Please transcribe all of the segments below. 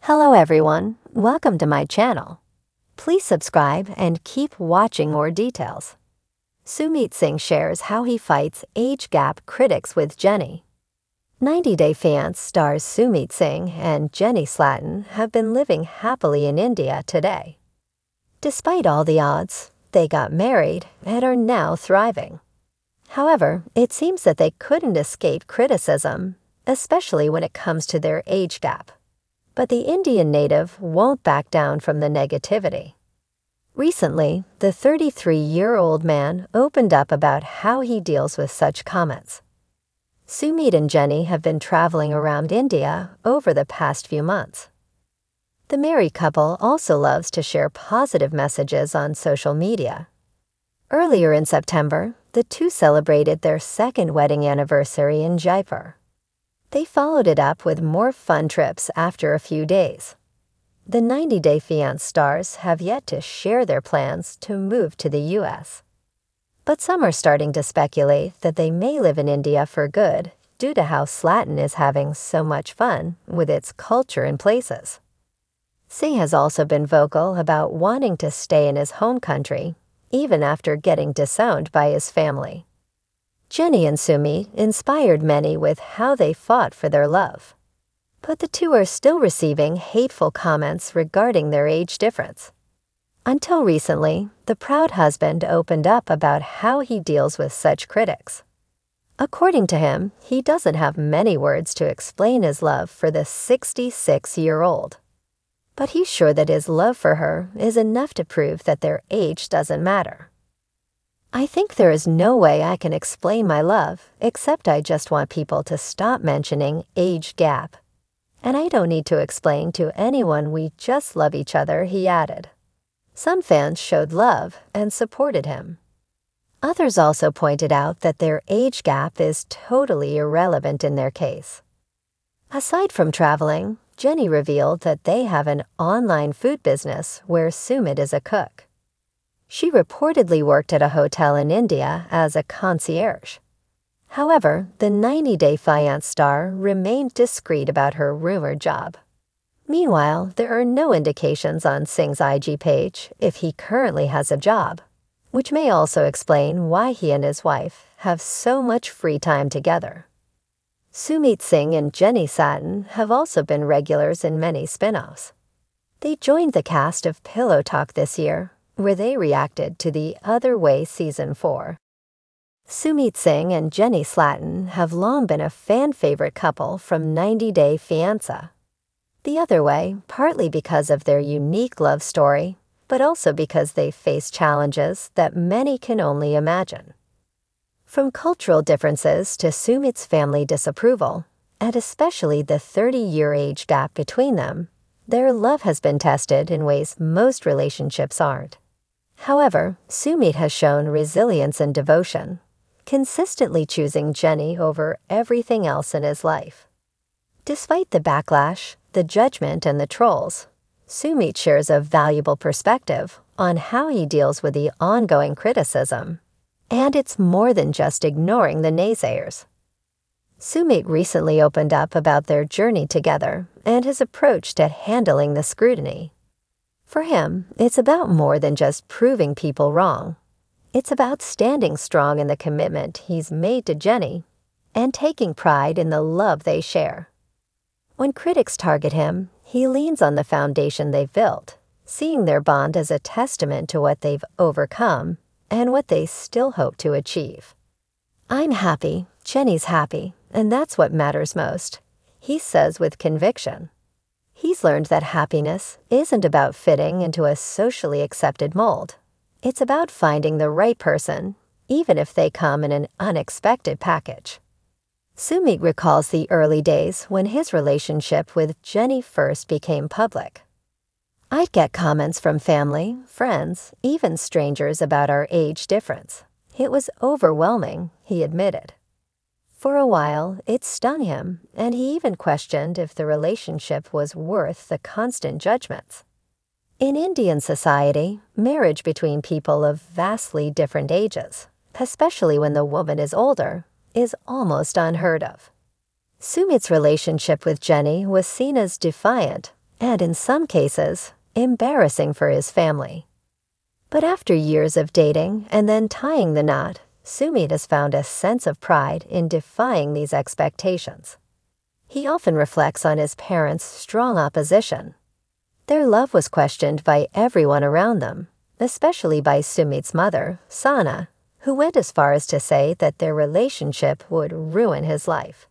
Hello everyone, welcome to my channel. Please subscribe and keep watching more details. Sumit Singh shares how he fights age gap critics with Jenny. 90 Day Fiancé stars Sumit Singh and Jenny Slatin have been living happily in India today. Despite all the odds, they got married and are now thriving. However, it seems that they couldn't escape criticism, especially when it comes to their age gap. But the Indian native won't back down from the negativity. Recently, the 33-year-old man opened up about how he deals with such comments. Sumit and Jenny have been traveling around India over the past few months. The married couple also loves to share positive messages on social media. Earlier in September, the two celebrated their second wedding anniversary in Jaipur. They followed it up with more fun trips after a few days. The 90 Day Fiancé stars have yet to share their plans to move to the US. But some are starting to speculate that they may live in India for good due to how Slatin is having so much fun with its culture and places. Singh has also been vocal about wanting to stay in his home country, even after getting disowned by his family. Jenny and Sumit inspired many with how they fought for their love. But the two are still receiving hateful comments regarding their age difference. Until recently, the proud husband opened up about how he deals with such critics. According to him, he doesn't have many words to explain his love for the 66-year-old. But he's sure that his love for her is enough to prove that their age doesn't matter. I think there is no way I can explain my love, except I just want people to stop mentioning age gap. And I don't need to explain to anyone we just love each other, he added. Some fans showed love and supported him. Others also pointed out that their age gap is totally irrelevant in their case. Aside from traveling, Jenny revealed that they have an online food business where Sumit is a cook. She reportedly worked at a hotel in India as a concierge. However, the 90 Day Fiancé star remained discreet about her rumored job. Meanwhile, there are no indications on Singh's IG page if he currently has a job, which may also explain why he and his wife have so much free time together. Sumit Singh and Jenny Slatin have also been regulars in many spin-offs. They joined the cast of Pillow Talk this year, where they reacted to The Other Way Season 4. Sumit Singh and Jenny Slatin have long been a fan-favorite couple from 90 Day Fiancé. The Other Way, partly because of their unique love story, but also because they face challenges that many can only imagine. From cultural differences to Sumit's family disapproval, and especially the 30-year age gap between them, their love has been tested in ways most relationships aren't. However, Sumit has shown resilience and devotion, consistently choosing Jenny over everything else in his life. Despite the backlash, the judgment, and the trolls, Sumit shares a valuable perspective on how he deals with the ongoing criticism. And it's more than just ignoring the naysayers. Sumit recently opened up about their journey together and his approach to handling the scrutiny. For him, it's about more than just proving people wrong. It's about standing strong in the commitment he's made to Jenny and taking pride in the love they share. When critics target him, he leans on the foundation they've built, seeing their bond as a testament to what they've overcome and what they still hope to achieve. "I'm happy, Jenny's happy, and that's what matters most," he says with conviction. He's learned that happiness isn't about fitting into a socially accepted mold. It's about finding the right person, even if they come in an unexpected package. Sumit recalls the early days when his relationship with Jenny first became public. "I'd get comments from family, friends, even strangers about our age difference. It was overwhelming," he admitted. For a while, it stung him, and he even questioned if the relationship was worth the constant judgments. In Indian society, marriage between people of vastly different ages, especially when the woman is older, is almost unheard of. Sumit's relationship with Jenny was seen as defiant and in some cases, embarrassing for his family. But after years of dating and then tying the knot, Sumit has found a sense of pride in defying these expectations. He often reflects on his parents' strong opposition. Their love was questioned by everyone around them, especially by Sumit's mother, Sana, who went as far as to say that their relationship would ruin his life.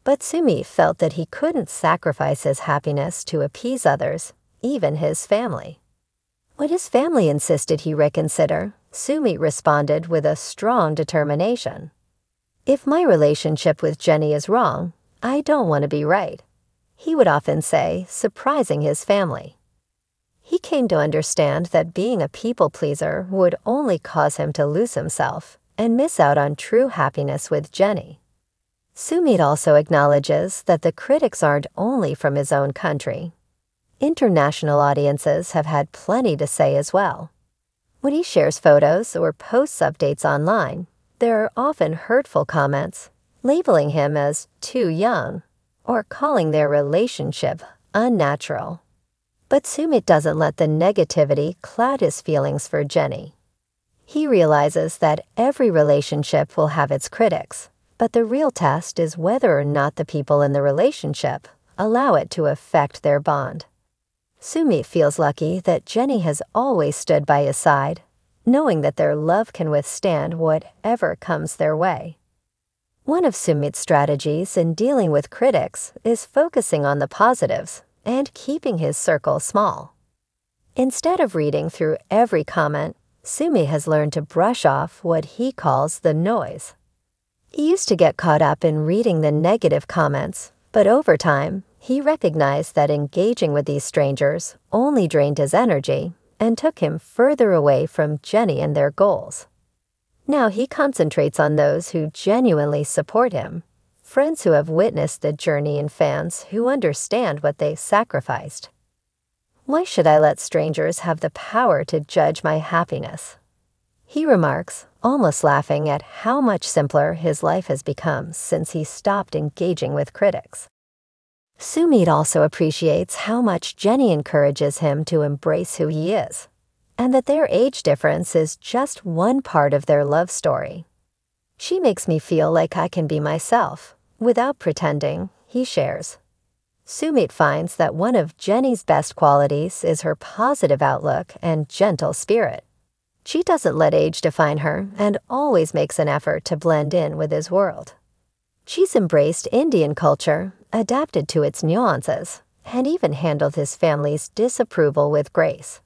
But Sumit felt that he couldn't sacrifice his happiness to appease others, even his family. When his family insisted he reconsider, Sumit responded with a strong determination. "If my relationship with Jenny is wrong, I don't want to be right," he would often say, surprising his family. He came to understand that being a people pleaser would only cause him to lose himself and miss out on true happiness with Jenny. Sumit also acknowledges that the critics aren't only from his own country. International audiences have had plenty to say as well. When he shares photos or posts updates online, there are often hurtful comments, labeling him as too young or calling their relationship unnatural. But Sumit doesn't let the negativity cloud his feelings for Jenny. He realizes that every relationship will have its critics, but the real test is whether or not the people in the relationship allow it to affect their bond. Sumit feels lucky that Jenny has always stood by his side, knowing that their love can withstand whatever comes their way. One of Sumit's strategies in dealing with critics is focusing on the positives and keeping his circle small. Instead of reading through every comment, Sumit has learned to brush off what he calls the noise. He used to get caught up in reading the negative comments, but over time, he recognized that engaging with these strangers only drained his energy and took him further away from Jenny and their goals. Now he concentrates on those who genuinely support him, friends who have witnessed the journey and fans who understand what they sacrificed. "Why should I let strangers have the power to judge my happiness?" he remarks, almost laughing at how much simpler his life has become since he stopped engaging with critics. Sumit also appreciates how much Jenny encourages him to embrace who he is, and that their age difference is just one part of their love story. "She makes me feel like I can be myself, without pretending," he shares. Sumit finds that one of Jenny's best qualities is her positive outlook and gentle spirit. She doesn't let age define her and always makes an effort to blend in with his world. She's embraced Indian culture, adapted to its nuances, and even handled his family's disapproval with grace.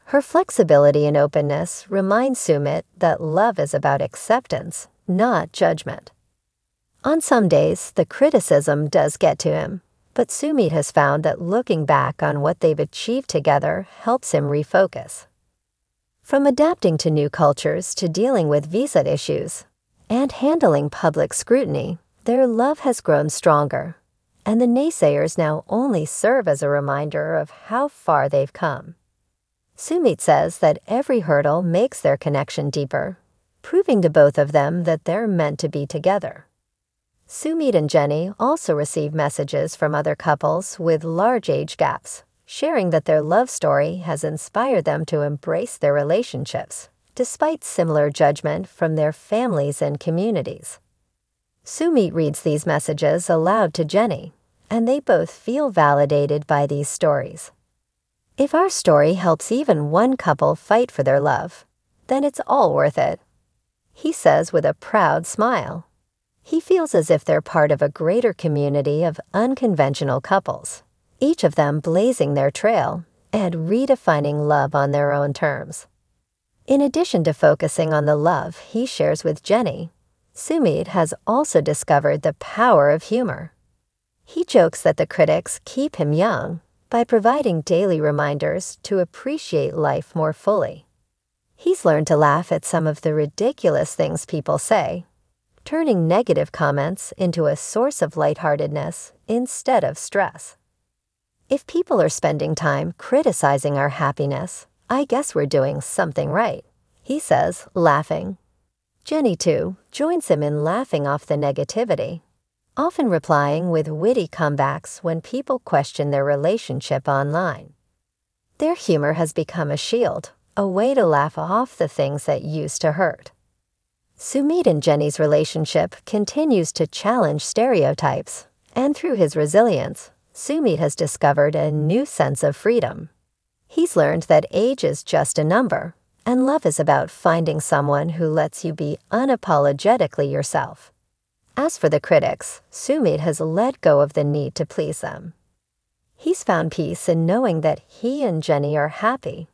Her flexibility and openness remind Sumit that love is about acceptance, not judgment. On some days, the criticism does get to him, but Sumit has found that looking back on what they've achieved together helps him refocus. From adapting to new cultures to dealing with visa issues and handling public scrutiny, their love has grown stronger, and the naysayers now only serve as a reminder of how far they've come. Sumit says that every hurdle makes their connection deeper, proving to both of them that they're meant to be together. Sumit and Jenny also receive messages from other couples with large age gaps, sharing that their love story has inspired them to embrace their relationships, despite similar judgment from their families and communities. Sumit reads these messages aloud to Jenny, and they both feel validated by these stories. "If our story helps even one couple fight for their love, then it's all worth it," he says with a proud smile. He feels as if they're part of a greater community of unconventional couples, each of them blazing their trail and redefining love on their own terms. In addition to focusing on the love he shares with Jenny, Sumit has also discovered the power of humor. He jokes that the critics keep him young by providing daily reminders to appreciate life more fully. He's learned to laugh at some of the ridiculous things people say, turning negative comments into a source of lightheartedness instead of stress. "If people are spending time criticizing our happiness, I guess we're doing something right," he says, laughing. Jenny, too, joins him in laughing off the negativity. often replying with witty comebacks when people question their relationship online. Their humor has become a shield, a way to laugh off the things that used to hurt. Sumit and Jenny's relationship continues to challenge stereotypes, and through his resilience, Sumit has discovered a new sense of freedom. He's learned that age is just a number, and love is about finding someone who lets you be unapologetically yourself. As for the critics, Sumit has let go of the need to please them. He's found peace in knowing that he and Jenny are happy,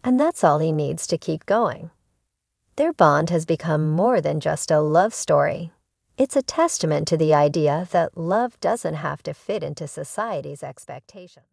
and that's all he needs to keep going. Their bond has become more than just a love story. It's a testament to the idea that love doesn't have to fit into society's expectations.